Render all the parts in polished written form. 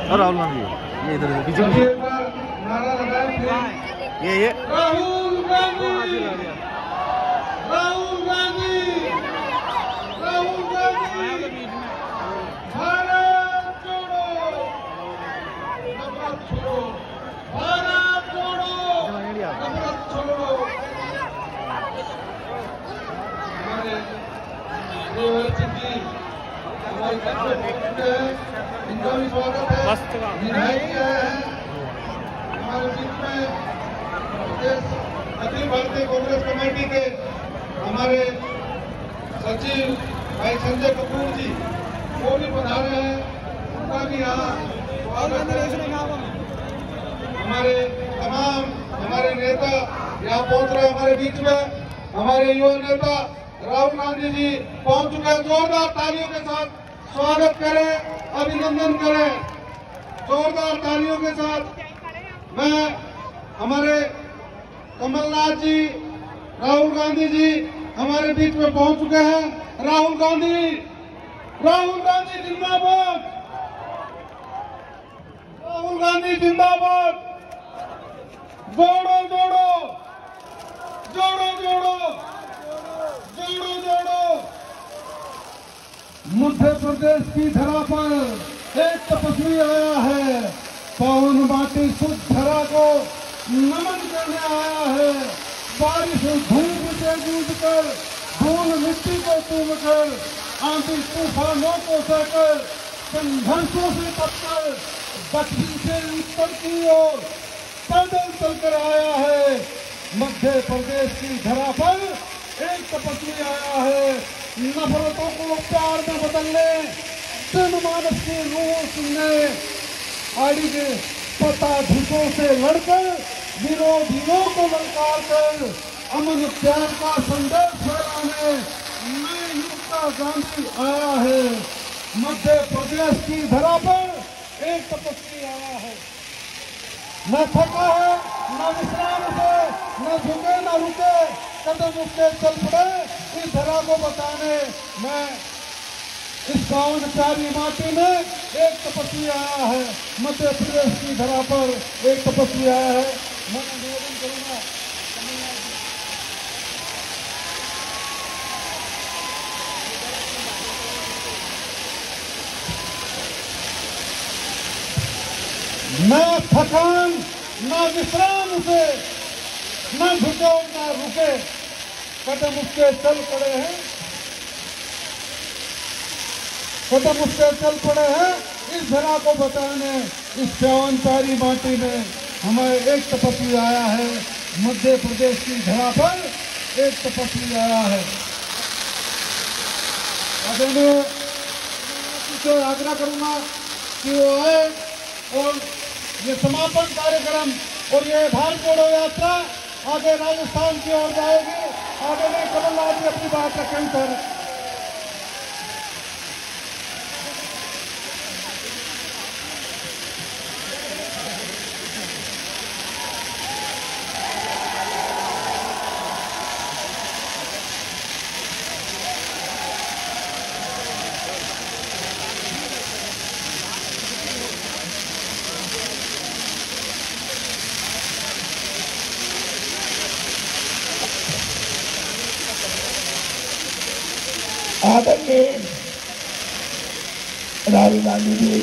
और राहुल गांधी ये इधर पीछे ये राहुल गांधी, राहुल गांधी, राहुल गांधी, भारत छोड़ो, नफरत छोड़ो, भारत छोड़ो, नफरत छोड़ो। हमारे इनका भी स्वागत है, विधायक है हमारे बीच में। अखिल भारतीय कांग्रेस कमेटी के हमारे सचिव भाई संजय कपूर जी वो भी पधारे हैं, उनका भी यहाँ स्वागत है। हमारे तमाम हमारे नेता यहाँ पहुंच रहे हैं हमारे बीच में। हमारे युवा नेता राहुल गांधी जी पहुंच चुके हैं। जोरदार तालियों के साथ स्वागत करें, अभिनंदन करें, जोरदार तालियों के साथ। मैं हमारे कमलनाथ जी, राहुल गांधी जी हमारे बीच में पहुंच चुके हैं। राहुल गांधी जिंदाबाद, राहुल गांधी जिंदाबाद। जोड़ो जोड़ो, जोड़ो जोड़ो, जोड़ो जोड़ो। मध्य प्रदेश की धरा पर एक तपस्वी आया है, पावन माटी शुद्ध धरा को नमन करने आया है। बारिश धूप से गूंज कर, धूल मिट्टी को चूम कर, आंधी तूफानों को सहकर, संघर्षों से तपकर, दक्षिण से उत्तर की ओर पैदल चलकर आया है। मध्य प्रदेश की धरा पर एक तपस्वी आया है, नफरतों को प्यार में बदलने, जनमानस की रूह सुनने, आड़ी के सत्ताधीशों से लड़कर, विरोधियों को ललकार कर, अमन प्यार का संदेश फैलाने नए युग का गांधी आया है। मध्य प्रदेश की धरा पर एक तपस्वी आया है। न थका है, न विश्राम से, न झुके न रुके, कदम उठके चल पड़े इस धरा को बताने। मैं इस पावन प्यारी माटी में एक तपस्वी आया है, मध्य प्रदेश की धरा पर एक तपस्वी आया है। मैं निवेदन करूंगा न थकान न विश्राम से, न झुके न रुके, कदम उसके चल पड़े हैं, कदम उसके चल पड़े हैं इस धरा को बताने। इस पावन प्यारी माटी में हमारे एक तपस्वी आया है, मध्य प्रदेश की धरा पर एक तपस्वी आया है। आदरणीय से आग्रह करूंगा कि वो आए और ये समापन कार्यक्रम और ये भारत जोड़ो यात्रा आगे राजस्थान की ओर जाएगी। आगे में कमलनाथ जी अपनी बात रखें सर। आदरणीय राहुल गांधी जी,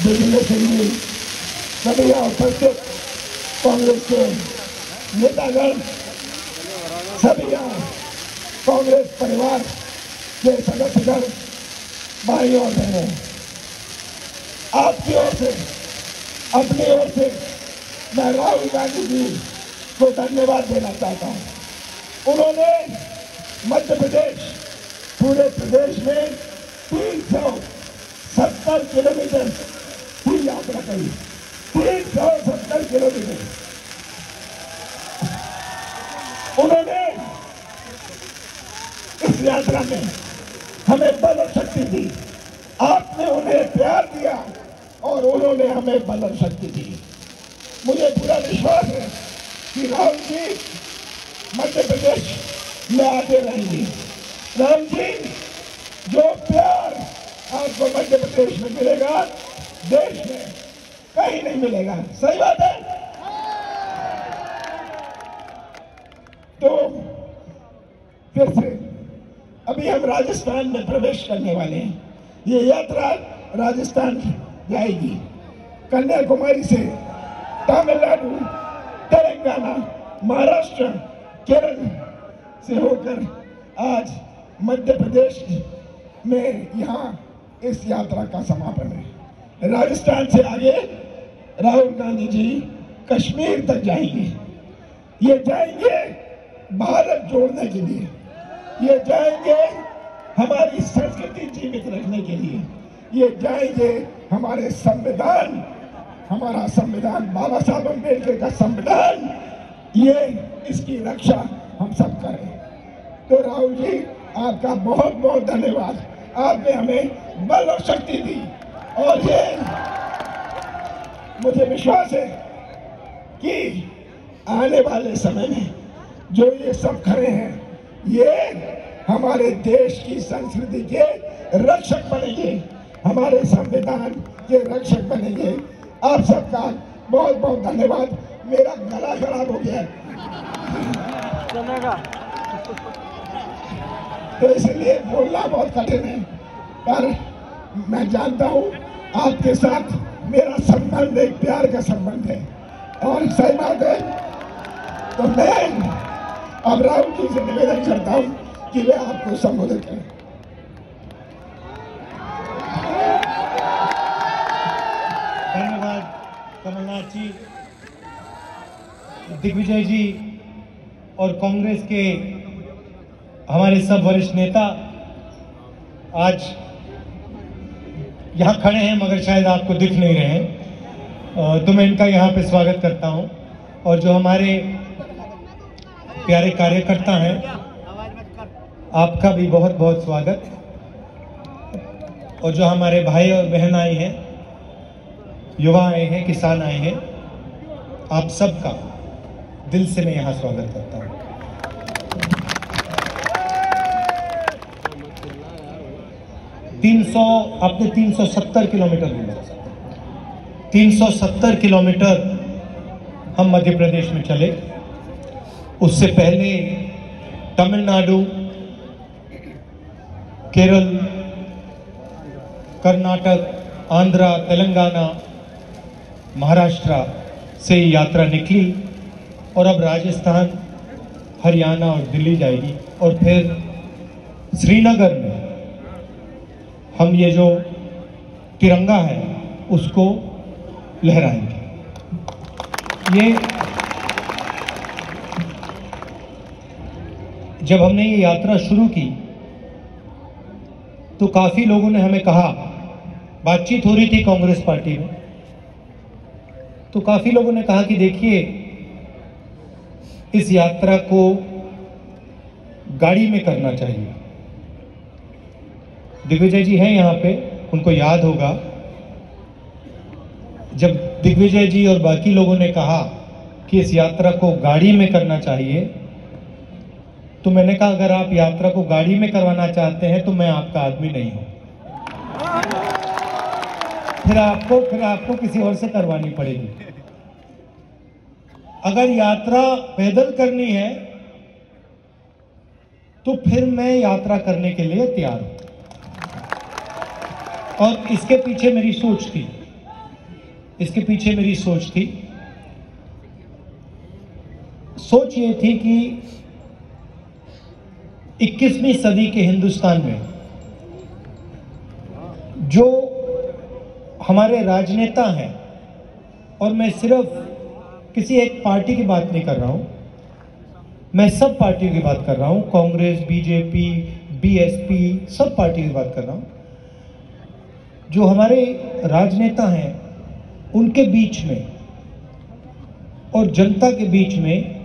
दिग्विजय सिंह जी, सभी यहाँ उपस्थित कांग्रेस के नेतागण, सभी यहाँ कांग्रेस परिवार के सदस्यगण, भाइयों और बहनों, आपकी ओर से, अपनी ओर से मैं राहुल गांधी जी को धन्यवाद देना चाहता हूँ। उन्होंने मध्य प्रदेश, पूरे प्रदेश में 370 किलोमीटर की यात्रा करी। 370 किलोमीटर उन्होंने इस यात्रा में हमें बल और शक्ति दी। आपने उन्हें प्यार दिया और उन्होंने हमें बल और शक्ति दी। मुझे पूरा विश्वास है कि राहुल जी मध्य प्रदेश में आते रहेंगे। राहुल जी, जो प्यार आपको मध्य प्रदेश में मिलेगा, देश में कहीं नहीं मिलेगा। सही बात है। तो फिर से अभी हम राजस्थान में प्रवेश करने वाले हैं। ये यात्रा राजस्थान जाएगी, कन्याकुमारी से तमिलनाडु, तेलंगाना, महाराष्ट्र, केरल से होकर आज मध्य प्रदेश में यहाँ इस यात्रा का समापन है। राजस्थान से आगे राहुल गांधी जी कश्मीर तक जाएंगे। ये जाएंगे भारत जोड़ने के लिए, ये जाएंगे हमारी संस्कृति जीवित रखने के लिए, ये जाएंगे हमारे संविधान, हमारा संविधान, बाबा साहब अम्बेडकर का संविधान, ये इसकी रक्षा हम सब करें। तो राहुल जी, आपका बहुत बहुत धन्यवाद। आपने हमें बल और शक्ति दी और ये मुझे विश्वास है कि आने वाले समय में जो ये सब खड़े हैं, ये हमारे देश की संस्कृति के रक्षक बनेंगे, हमारे संविधान के रक्षक बनेंगे। आप सबका बहुत बहुत धन्यवाद। मेरा गला खराब हो गया तो इसलिए बोलना बहुत कठिन है, पर मैं जानता हूँ आपके साथ मेरा संबंध एक प्यार का संबंध है और सही बात है। तो मैं अब राहुल जी से निवेदन करता हूँ कि वे आपको संबोधित करें। धन्यवाद कमलनाथ जी, दिग्विजय जी और कांग्रेस के हमारे सब वरिष्ठ नेता आज यहाँ खड़े हैं मगर शायद आपको दिख नहीं रहे हैं, तो मैं इनका यहाँ पे स्वागत करता हूँ। और जो हमारे प्यारे कार्यकर्ता हैं, आपका भी बहुत बहुत स्वागत। और जो हमारे भाई और बहन आए हैं, युवा आए हैं, किसान आए हैं, आप सबका दिल से मैं यहाँ स्वागत करता हूँ। आपने 370 किलोमीटर बोला, 370 किलोमीटर हम मध्य प्रदेश में चले। उससे पहले तमिलनाडु, केरल, कर्नाटक, आंध्रा, तेलंगाना, महाराष्ट्र से यात्रा निकली और अब राजस्थान, हरियाणा और दिल्ली जाएगी और फिर श्रीनगर में हम ये जो तिरंगा है उसको लहराएंगे। ये जब हमने ये यात्रा शुरू की तो काफी लोगों ने हमें कहा, बातचीत हो रही थी कांग्रेस पार्टी में, तो काफी लोगों ने कहा कि देखिए इस यात्रा को गाड़ी में करना चाहिए। दिग्विजय जी हैं यहाँ पे, उनको याद होगा जब दिग्विजय जी और बाकी लोगों ने कहा कि इस यात्रा को गाड़ी में करना चाहिए, तो मैंने कहा अगर आप यात्रा को गाड़ी में करवाना चाहते हैं तो मैं आपका आदमी नहीं हूं, फिर आपको किसी और से करवानी पड़ेगी। अगर यात्रा पैदल करनी है तो फिर मैं यात्रा करने के लिए तैयार हूं। और इसके पीछे मेरी सोच थी, सोच ये थी कि 21वीं सदी के हिंदुस्तान में जो हमारे राजनेता हैं, और मैं सिर्फ किसी एक पार्टी की बात नहीं कर रहा हूं, मैं सब पार्टियों की बात कर रहा हूं, कांग्रेस, बीजेपी, बीएसपी, सब पार्टी की बात कर रहा हूं। जो हमारे राजनेता हैं उनके बीच में और जनता के बीच में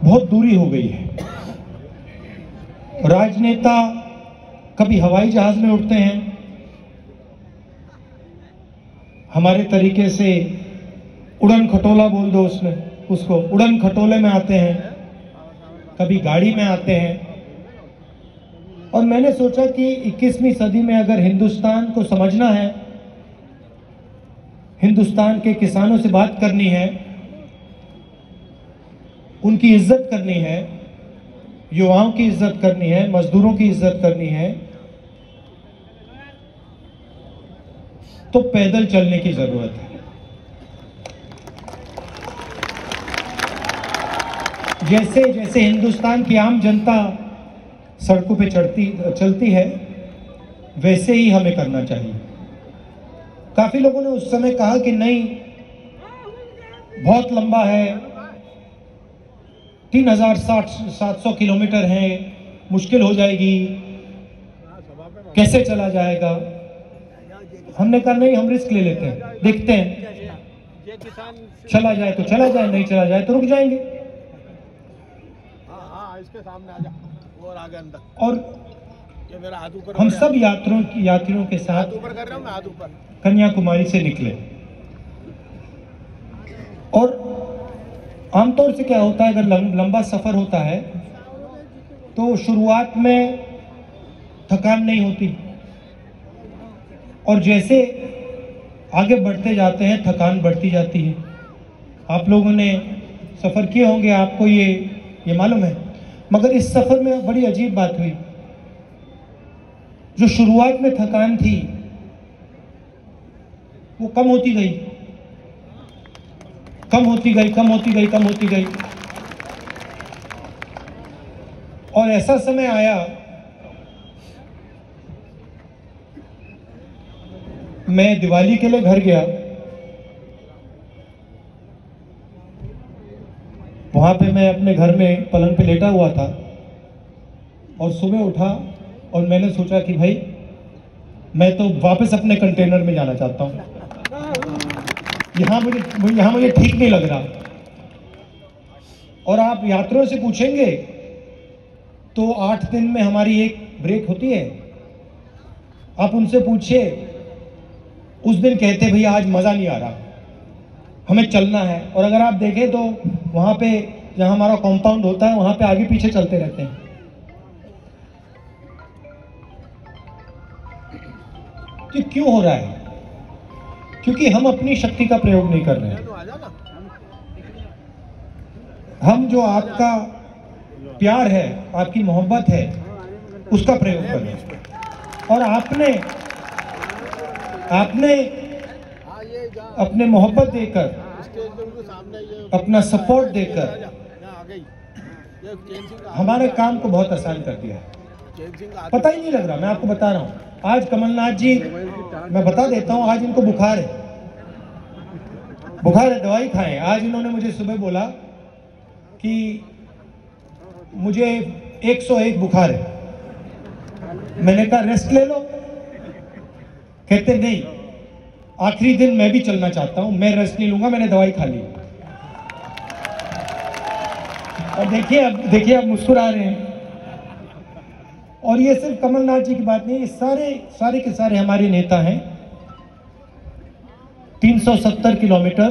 बहुत दूरी हो गई है। राजनेता कभी हवाई जहाज में उड़ते हैं, हमारे तरीके से उड़न खटोला बोल दो उसको उड़न खटोले में आते हैं, कभी गाड़ी में आते हैं, और मैंने सोचा कि 21वीं सदी में अगर हिंदुस्तान को समझना है, हिंदुस्तान के किसानों से बात करनी है, उनकी इज्जत करनी है, युवाओं की इज्जत करनी है, मजदूरों की इज्जत करनी है, तो पैदल चलने की जरूरत है। जैसे जैसे हिंदुस्तान की आम जनता सड़कों पे चलती है, वैसे ही हमें करना चाहिए। काफी लोगों ने उस समय कहा कि नहीं, बहुत लंबा है, 3700 किलोमीटर है, मुश्किल हो जाएगी, कैसे चला जाएगा। हमने कहा नहीं, हम रिस्क ले लेते हैं, देखते हैं, चला जाए तो चला जाए, नहीं चला जाए तो रुक जाएंगे। इसके सामने आ जा और आगे अंदर। और ये मेरा हाथ ऊपर, हम सब यात्रियों के साथ ऊपर कर रहा हूं मैं, हाथ ऊपर, कन्याकुमारी से निकले। और आमतौर से क्या होता है, अगर लंबा सफर होता है तो शुरुआत में थकान नहीं होती, और जैसे आगे बढ़ते जाते हैं थकान बढ़ती जाती है। आप लोगों ने सफर किए होंगे, आपको ये मालूम है। मगर इस सफर में बड़ी अजीब बात हुई, जो शुरुआत में थकान थी वो कम होती गई, कम होती गई, कम होती गई, कम होती गई। और ऐसा समय आया, मैं दिवाली के लिए घर गया, वहां पे मैं अपने घर में पलंग पे लेटा हुआ था, और सुबह उठा और मैंने सोचा कि भाई मैं तो वापस अपने कंटेनर में जाना चाहता हूं, यहां मुझे ठीक नहीं लग रहा। और आप यात्रियों से पूछेंगे तो 8 दिन में हमारी एक ब्रेक होती है। आप उनसे पूछिए, उस दिन कहते भैया आज मजा नहीं आ रहा, हमें चलना है। और अगर आप देखें तो वहां पे जहां हमारा कंपाउंड होता है, वहां पे आगे पीछे चलते रहते हैं। तो क्यों हो रहा है? क्योंकि हम अपनी शक्ति का प्रयोग नहीं कर रहे हैं। हम जो आपका प्यार है, आपकी मोहब्बत है, उसका प्रयोग कर रहे हैं। और आपने अपने मोहब्बत देकर, अपना सपोर्ट देकर हमारे काम को बहुत आसान कर दिया है। पता ही नहीं लग रहा, मैं आपको बता रहा हूं। आज कमलनाथ जी, मैं बता देता हूं, आज इनको बुखार है, दवाई खाएं। आज इन्होंने मुझे सुबह बोला कि मुझे 101 बुखार है। मैंने कहा रेस्ट ले लो। कहते नहीं, आखिरी दिन मैं भी चलना चाहता हूं, मैं रेस्ट नहीं लूंगा, मैंने दवाई खा ली। और देखिए अब मुस्कुरा रहे हैं। और ये सिर्फ कमलनाथ जी की बात नहीं, ये सारे के सारे हमारे नेता हैं। 370 किलोमीटर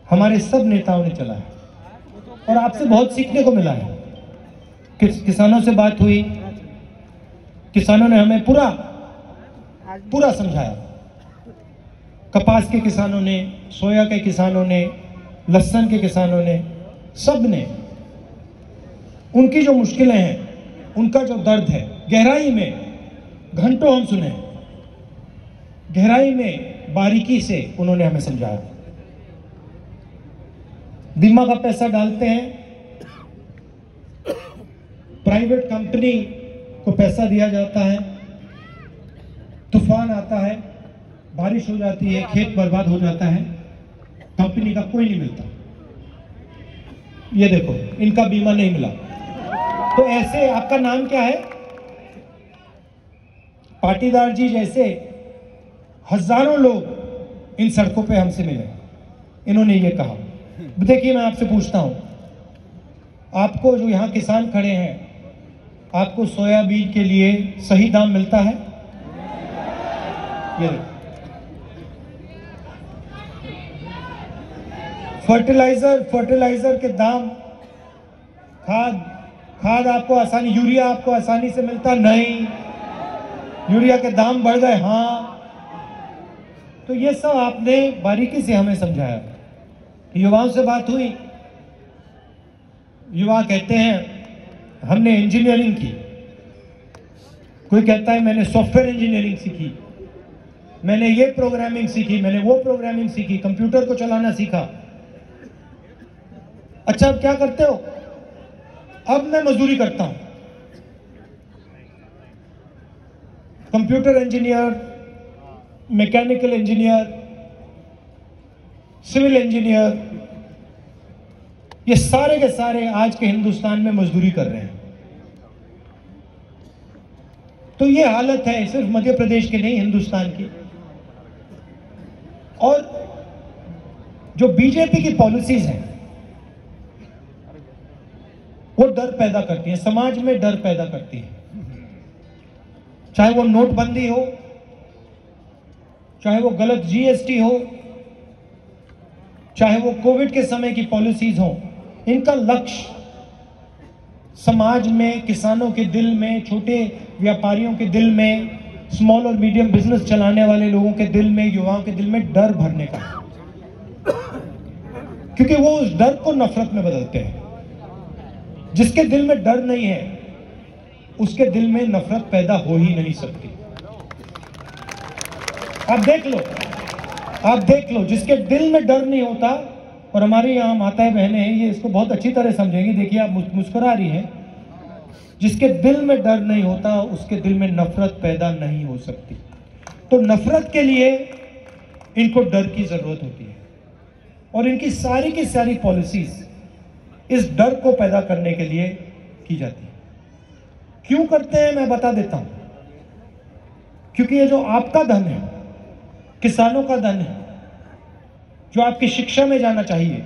हमारे सब नेताओं ने चला है, और आपसे बहुत सीखने को मिला है। किसानों से बात हुई, किसानों ने हमें पूरा समझाया। कपास के किसानों ने, सोया के किसानों ने, लहसुन के किसानों ने, सब ने उनकी जो मुश्किलें हैं, उनका जो दर्द है, गहराई में घंटों हम सुने, गहराई में बारीकी से उन्होंने हमें समझाया। बीमा का पैसा डालते हैं, प्राइवेट कंपनी को पैसा दिया जाता है, तूफान आता है, बारिश हो जाती है, खेत बर्बाद हो जाता है, कंपनी का कोई नहीं मिलता। ये देखो, इनका बीमा नहीं मिला। तो ऐसे, आपका नाम क्या है? पाटीदार जी जैसे हजारों लोग इन सड़कों पे हमसे मिले, इन्होंने ये कहा। देखिए, मैं आपसे पूछता हूं, आपको जो यहां किसान खड़े हैं, आपको सोयाबीन के लिए सही दाम मिलता है? ये फर्टिलाइजर के दाम, खाद आपको आसानी, यूरिया आपको आसानी से मिलता नहीं, यूरिया के दाम बढ़ गए। हाँ, तो ये सब आपने बारीकी से हमें समझाया। युवाओं से बात हुई, युवा कहते हैं हमने इंजीनियरिंग की, कोई कहता है मैंने सॉफ्टवेयर इंजीनियरिंग सीखी, मैंने ये प्रोग्रामिंग सीखी, मैंने वो प्रोग्रामिंग सीखी, कंप्यूटर को चलाना सीखा। अच्छा, अब क्या करते हो? अब मैं मजदूरी करता हूं, computer engineer, mechanical engineer, civil engineer, ये सारे के सारे आज के हिंदुस्तान में मजदूरी कर रहे हैं। तो ये हालत है सिर्फ मध्य प्रदेश की नहीं, हिंदुस्तान की। और जो बीजेपी की पॉलिसीज हैं वो डर पैदा करती हैं, समाज में डर पैदा करती है। चाहे वो नोटबंदी हो, चाहे वो गलत जीएसटी हो, चाहे वो कोविड के समय की पॉलिसीज हो, इनका लक्ष्य समाज में, किसानों के दिल में, छोटे व्यापारियों के दिल में, स्मॉल और मीडियम बिजनेस चलाने वाले लोगों के दिल में, युवाओं के दिल में डर भरने का, क्योंकि वो उस डर को नफरत में बदलते हैं। जिसके दिल में डर नहीं है उसके दिल में नफरत पैदा हो ही नहीं सकती। आप देख लो, जिसके दिल में डर नहीं होता, और हमारे यहाँ माताएं बहनें हैं, ये इसको बहुत अच्छी तरह समझेंगी। देखिए, आप मुस्कुरा रही हैं। जिसके दिल में डर नहीं होता उसके दिल में नफरत पैदा नहीं हो सकती। तो नफरत के लिए इनको डर की जरूरत होती है, और इनकी सारी की सारी पॉलिसीज इस डर को पैदा करने के लिए की जाती है। क्यों करते हैं मैं बता देता हूं। क्योंकि ये जो आपका धन है, किसानों का धन है, जो आपकी शिक्षा में जाना चाहिए,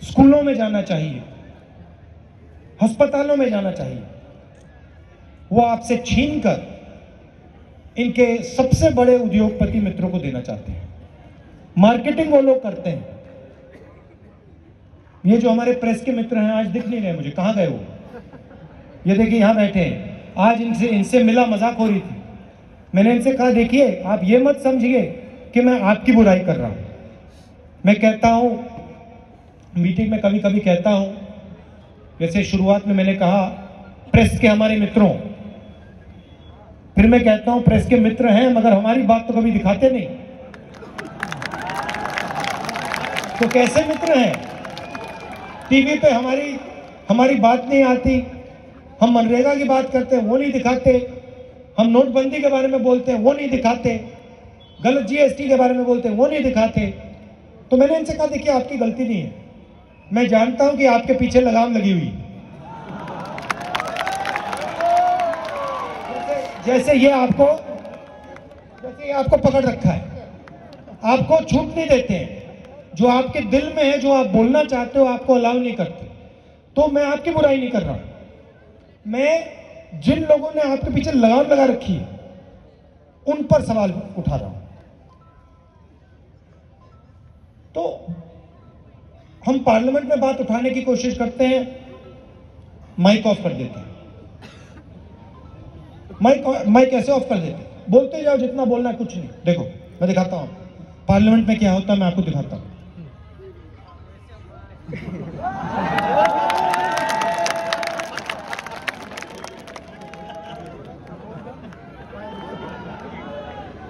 स्कूलों में जाना चाहिए, अस्पतालों में जाना चाहिए, वो आपसे छीनकर इनके सबसे बड़े उद्योगपति मित्रों को देना चाहते हैं। मार्केटिंग वो लोग करते हैं। ये जो हमारे प्रेस के मित्र हैं, आज दिख नहीं रहे मुझे, कहां गए वो? ये देखिए यहां बैठे हैं। आज इनसे मिला, मजाक हो रही थी। मैंने इनसे कहा देखिए, आप ये मत समझिए कि मैं आपकी बुराई कर रहा हूं। मैं कहता हूं, मीटिंग में कभी कभी कहता हूं, जैसे शुरुआत में मैंने कहा प्रेस के हमारे मित्रों, फिर मैं कहता हूं प्रेस के मित्र हैं मगर हमारी बात तो कभी दिखाते नहीं। तो कैसे मित्र हैं? टीवी पे हमारी बात नहीं आती, हम मनरेगा की बात करते हैं वो नहीं दिखाते, हम नोटबंदी के बारे में बोलते हैं वो नहीं दिखाते, गलत जीएसटी के बारे में बोलते हैं वो नहीं दिखाते। तो मैंने इनसे कहा देखिए, आपकी गलती नहीं है, मैं जानता हूं कि आपके पीछे लगाम लगी हुई। जैसे ये आपको पकड़ रखा है, आपको छूट नहीं देते हैं। जो आपके दिल में है, जो आप बोलना चाहते हो, आपको अलाउ नहीं करते। तो मैं आपकी बुराई नहीं कर रहा हूं, मैं जिन लोगों ने आपके पीछे लगाम लगा रखी है उन पर सवाल उठा रहा हूं। तो हम पार्लियामेंट में बात उठाने की कोशिश करते हैं, माइक ऑफ कर देते हैं। माइक ऐसे ऑफ कर देते हैं, बोलते जाओ जितना बोलना है, कुछ नहीं। देखो मैं दिखाता हूं पार्लियामेंट में क्या होता है, मैं आपको दिखाता हूं।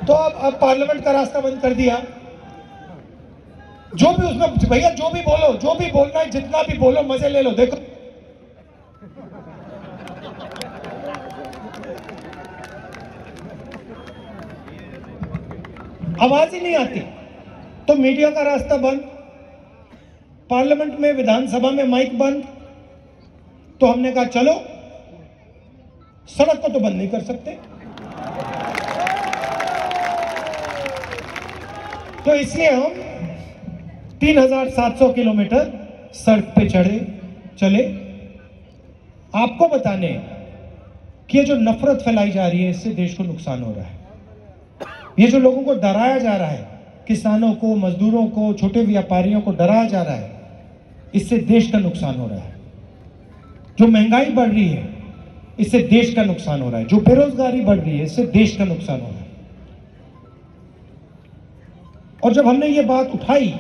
तो अब पार्लियामेंट का रास्ता बंद कर दिया। जो भी उसमें भैया, जो भी बोलो, जो भी बोलना है, जितना भी बोलो, मजे ले लो। देखो आवाज ही नहीं आती, तो मीडिया का रास्ता बंद, पार्लियामेंट में, विधानसभा में माइक बंद। तो हमने कहा चलो, सड़क को तो बंद नहीं कर सकते, तो इसलिए हम 3700 किलोमीटर सड़क पे चले आपको बताने कि ये जो नफरत फैलाई जा रही है, इससे देश को नुकसान हो रहा है। ये जो लोगों को डराया जा रहा है, किसानों को, मजदूरों को, छोटे व्यापारियों को डराया जा रहा है, इससे देश का नुकसान हो रहा है। जो महंगाई बढ़ रही है इससे देश का नुकसान हो रहा है, जो बेरोजगारी बढ़ रही है इससे देश का नुकसान हो रहा है। और जब हमने ये बात उठाई,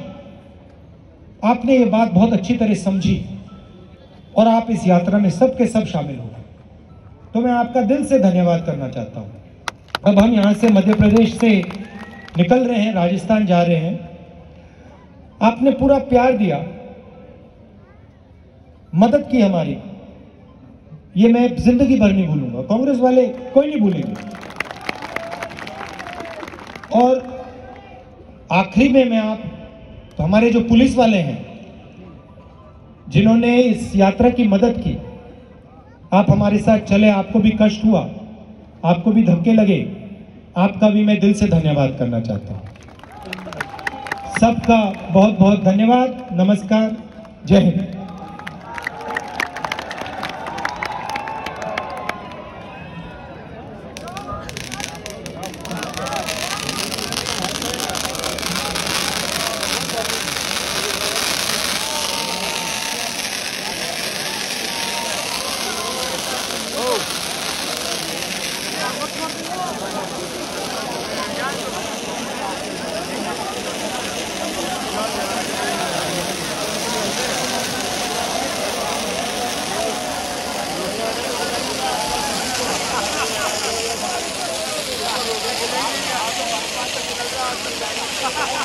आपने ये बात बहुत अच्छी तरह समझी और आप इस यात्रा में सब के सब शामिल हो गए, तो मैं आपका दिल से धन्यवाद करना चाहता हूं। अब हम यहां से मध्य प्रदेश से निकल रहे हैं, राजस्थान जा रहे हैं। आपने पूरा प्यार दिया, मदद की हमारी, ये मैं जिंदगी भर नहीं भूलूंगा। कांग्रेस वाले कोई नहीं भूलेंगे। और आखिरी में मैं आप तो हमारे जो पुलिस वाले हैं जिन्होंने इस यात्रा की मदद की, आप हमारे साथ चले, आपको भी कष्ट हुआ, आपको भी धक्के लगे, आपका भी मैं दिल से धन्यवाद करना चाहता हूं। सबका बहुत बहुत धन्यवाद। नमस्कार, जय हिंद। Ha ha ha!